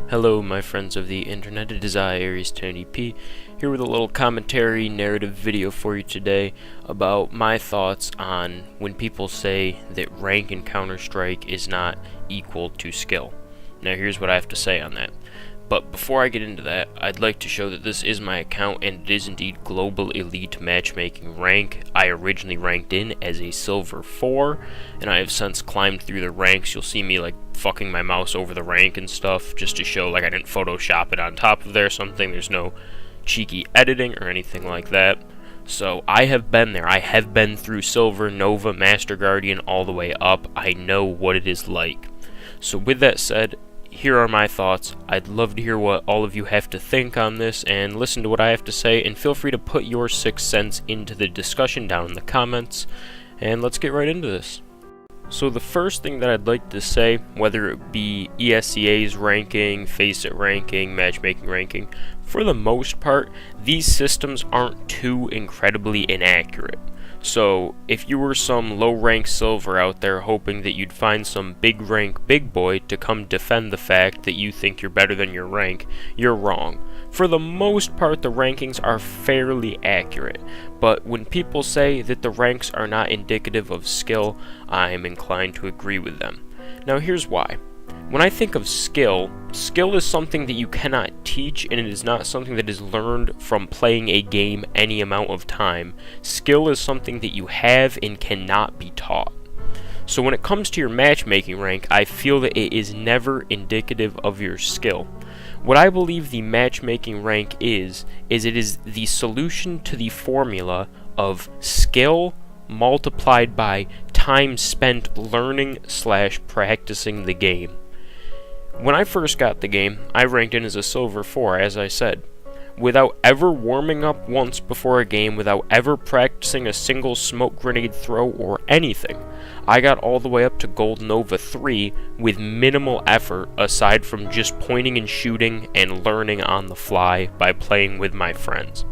Hello, my friends of the internet. It is I, Aries Tony P, here with a little commentary narrative video for you today about my thoughts on when people say that rank in Counter-Strike is not equal to skill. Now, here's what I have to say on that. But before I get into that, I'd like to show that this is my account and it is indeed Global Elite Matchmaking rank. I originally ranked in as a Silver 4, and I have since climbed through the ranks. You'll see me like fucking my mouse over the rank and stuff just to show like I didn't Photoshop it on top of there or something. There's no cheeky editing or anything like that. So I have been there. I have been through Silver, Nova, Master Guardian all the way up. I know what it is like. So with that said, here are my thoughts. I'd love to hear what all of you have to think on this and listen to what I have to say, and feel free to put your 6 cents into the discussion down in the comments, and let's get right into this. So the first thing that I'd like to say, whether it be ESEA's ranking, FACEIT ranking, matchmaking ranking, for the most part, these systems aren't too incredibly inaccurate. So, if you were some low-rank Silver out there hoping that you'd find some big-rank big boy to come defend the fact that you think you're better than your rank, you're wrong. For the most part, the rankings are fairly accurate, but when people say that the ranks are not indicative of skill, I'm inclined to agree with them. Now, here's why. When I think of skill is something that you cannot teach, and it is not something that is learned from playing a game any amount of time. Skill is something that you have and cannot be taught. So when it comes to your matchmaking rank, I feel that it is never indicative of your skill. What I believe the matchmaking rank is it is the solution to the formula of skill multiplied by time spent learning / practicing the game. When I first got the game, I ranked in as a Silver 4, as I said. Without ever warming up once before a game, without ever practicing a single smoke grenade throw or anything, I got all the way up to Gold Nova 3 with minimal effort aside from just pointing and shooting and learning on the fly by playing with my friends.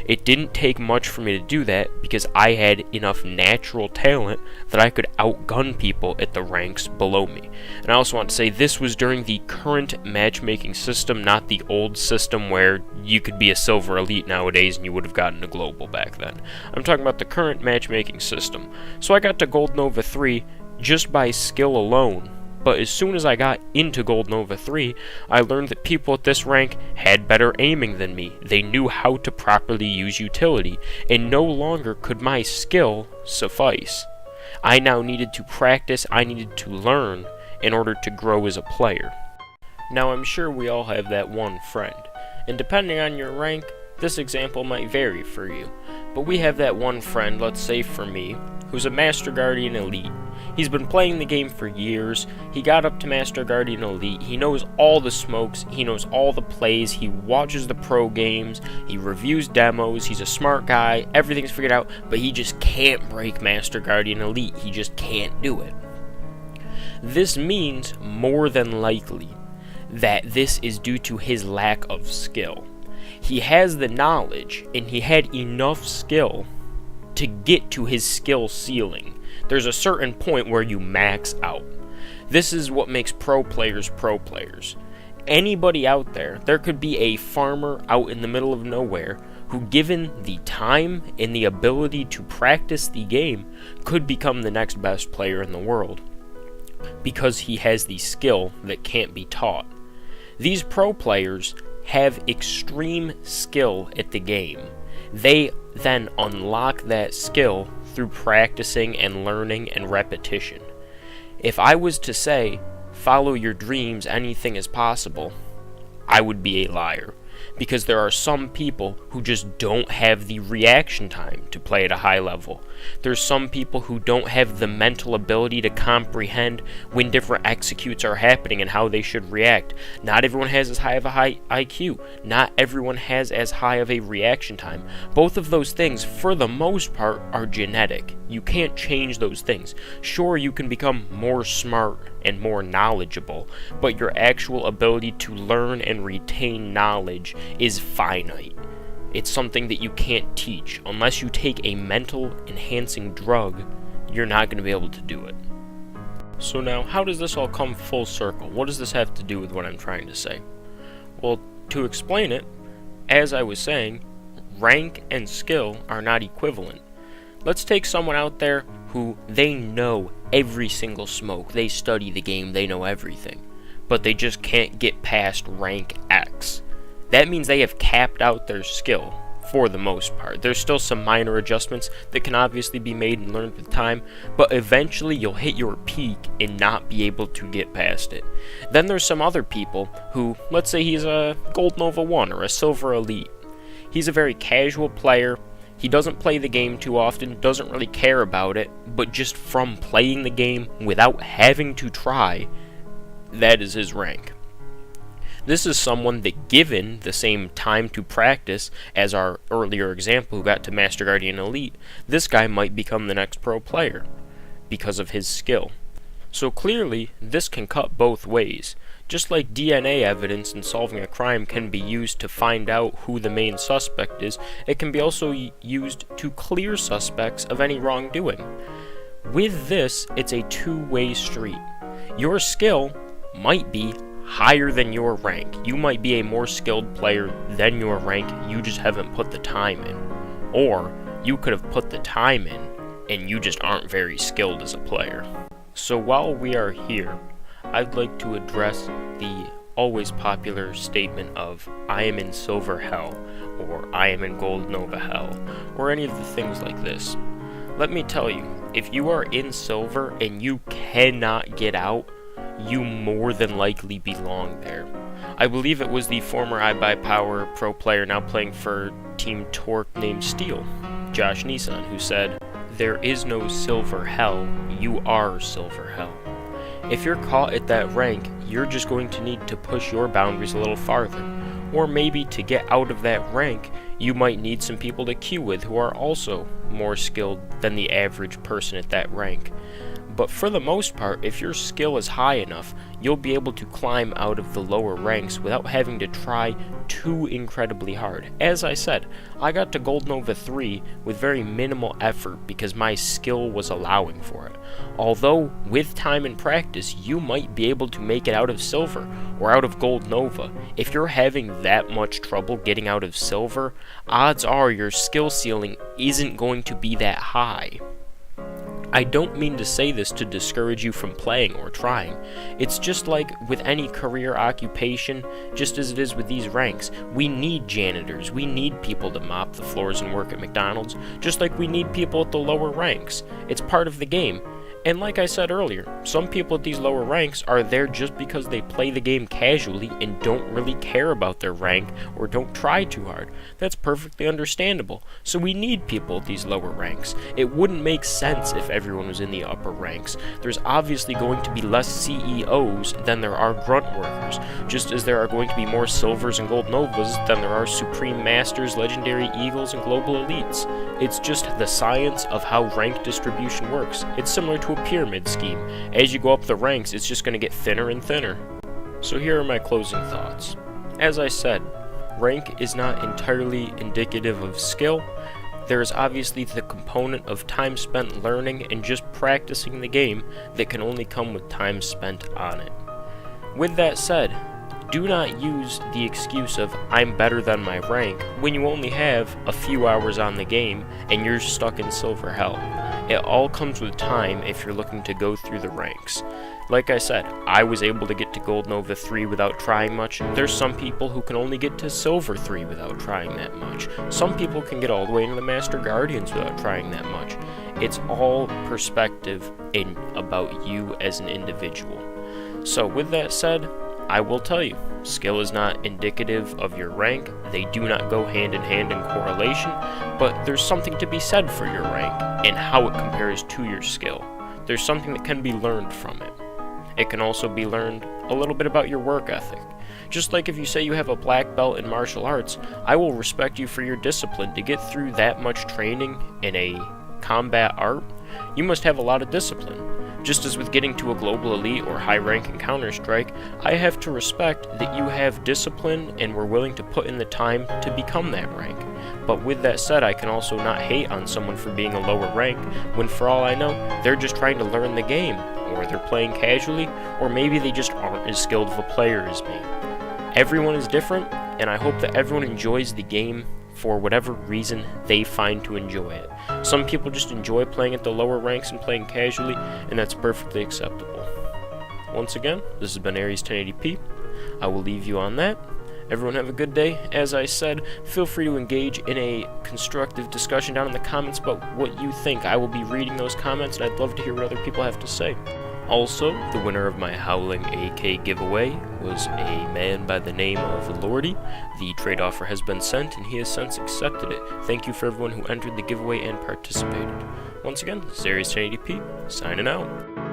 It didn't take much for me to do that because I had enough natural talent that I could outgun people at the ranks below me. And I also want to say this was during the current matchmaking system, not the old system where you could be a Silver Elite nowadays and you would have gotten a Global back then. I'm talking about the current matchmaking system. So I got to Gold Nova 3 just by skill alone. But as soon as I got into Gold Nova 3, I learned that people at this rank had better aiming than me. They knew how to properly use utility, and no longer could my skill suffice. I now needed to practice, I needed to learn in order to grow as a player. Now I'm sure we all have that one friend, and depending on your rank, this example might vary for you. But we have that one friend, let's say for me, who's a Master Guardian Elite. He's been playing the game for years. He got up to Master Guardian Elite. He knows all the smokes. He knows all the plays. He watches the pro games. He reviews demos. He's a smart guy. Everything's figured out, but he just can't break Master Guardian Elite. He just can't do it. This means more than likely that this is due to his lack of skill. He has the knowledge, and he had enough skill to get to his skill ceiling. There's a certain point where you max out. This is what makes pro players pro players. Anybody out there could be a farmer out in the middle of nowhere who, given the time and the ability to practice the game, could become the next best player in the world because he has the skill that can't be taught. These pro players have extreme skill at the game. They then unlock that skill through practicing and learning and repetition. If I was to say, follow your dreams, anything is possible, I would be a liar. Because there are some people who just don't have the reaction time to play at a high level. There's some people who don't have the mental ability to comprehend when different executes are happening and how they should react. Not everyone has as high of a high IQ. Not everyone has as high of a reaction time. Both of those things, for the most part, are genetic. You can't change those things. Sure, you can become more smart and more knowledgeable, but your actual ability to learn and retain knowledge is finite. It's something that you can't teach. Unless you take a mental enhancing drug, you're not going to be able to do it. So now, how does this all come full circle? What does this have to do with what I'm trying to say? Well, to explain it, as I was saying, rank and skill are not equivalent. Let's take someone out there who they know every single smoke, they study the game, they know everything, but they just can't get past rank X. That means they have capped out their skill for the most part. There's still some minor adjustments that can obviously be made and learned with time, but eventually you'll hit your peak and not be able to get past it. Then there's some other people who, let's say he's a Gold Nova 1 or a Silver Elite. He's a very casual player. He doesn't play the game too often, doesn't really care about it, but just from playing the game without having to try, that is his rank. This is someone that, given the same time to practice as our earlier example who got to Master Guardian Elite, this guy might become the next pro player because of his skill. So clearly, this can cut both ways. Just like DNA evidence in solving a crime can be used to find out who the main suspect is, it can be also used to clear suspects of any wrongdoing. With this, it's a two-way street. Your skill might be higher than your rank. You might be a more skilled player than your rank, you just haven't put the time in. Or, you could have put the time in, and you just aren't very skilled as a player. So while we are here, I'd like to address the always popular statement of, I am in Silver Hell, or I am in Gold Nova Hell, or any of the things like this. Let me tell you, if you are in Silver and you cannot get out, you more than likely belong there. I believe it was the former iBuyPower pro player now playing for Team Torque named Steel, Josh Nissan, who said, "There is no Silver Hell, you are Silver Hell." If you're caught at that rank, you're just going to need to push your boundaries a little farther. Or maybe to get out of that rank, you might need some people to queue with who are also more skilled than the average person at that rank. But for the most part, if your skill is high enough, you'll be able to climb out of the lower ranks without having to try too incredibly hard. As I said, I got to Gold Nova 3 with very minimal effort because my skill was allowing for it. Although, with time and practice, you might be able to make it out of Silver or out of Gold Nova. If you're having that much trouble getting out of Silver, odds are your skill ceiling isn't going to be that high. I don't mean to say this to discourage you from playing or trying. It's just like with any career occupation, just as it is with these ranks. We need janitors, we need people to mop the floors and work at McDonald's, just like we need people at the lower ranks. It's part of the game. And like I said earlier, some people at these lower ranks are there just because they play the game casually and don't really care about their rank or don't try too hard. That's perfectly understandable. So we need people at these lower ranks. It wouldn't make sense if everyone was in the upper ranks. There's obviously going to be less CEOs than there are grunt workers, just as there are going to be more Silvers and Gold Novas than there are Supreme Masters, Legendary Eagles, and Global Elites. It's just the science of how rank distribution works. It's similar to a pyramid scheme. As you go up the ranks, it's just going to get thinner and thinner. So here are my closing thoughts. As I said, rank is not entirely indicative of skill. There is obviously the component of time spent learning and just practicing the game that can only come with time spent on it. With that said, do not use the excuse of I'm better than my rank when you only have a few hours on the game and you're stuck in Silver Hell. It all comes with time if you're looking to go through the ranks. Like I said, I was able to get to Gold Nova 3 without trying much. There's some people who can only get to Silver 3 without trying that much. Some people can get all the way into the Master Guardians without trying that much. It's all perspective and about you as an individual. So with that said, I will tell you, skill is not indicative of your rank. They do not go hand in hand in correlation, but there's something to be said for your rank and how it compares to your skill. There's something that can be learned from it. It can also be learned a little bit about your work ethic. Just like if you say you have a black belt in martial arts, I will respect you for your discipline. To get through that much training in a combat art, you must have a lot of discipline. Just as with getting to a Global Elite or high rank in Counter-Strike, I have to respect that you have discipline and were willing to put in the time to become that rank. But with that said, I can also not hate on someone for being a lower rank, when for all I know, they're just trying to learn the game. or they're playing casually, or maybe they just aren't as skilled of a player as me. Everyone is different, and I hope that everyone enjoys the game for whatever reason they find to enjoy it. Some people just enjoy playing at the lower ranks and playing casually, and that's perfectly acceptable. Once again, this has been Aries 1080p. I will leave you on that. Everyone have a good day. As I said, feel free to engage in a constructive discussion down in the comments about what you think. I will be reading those comments, and I'd love to hear what other people have to say. Also, the winner of my Howling AK giveaway was a man by the name of Lordy. The trade offer has been sent, and he has since accepted it. Thank you for everyone who entered the giveaway and participated. Once again, this is Aries 1080p, signing out.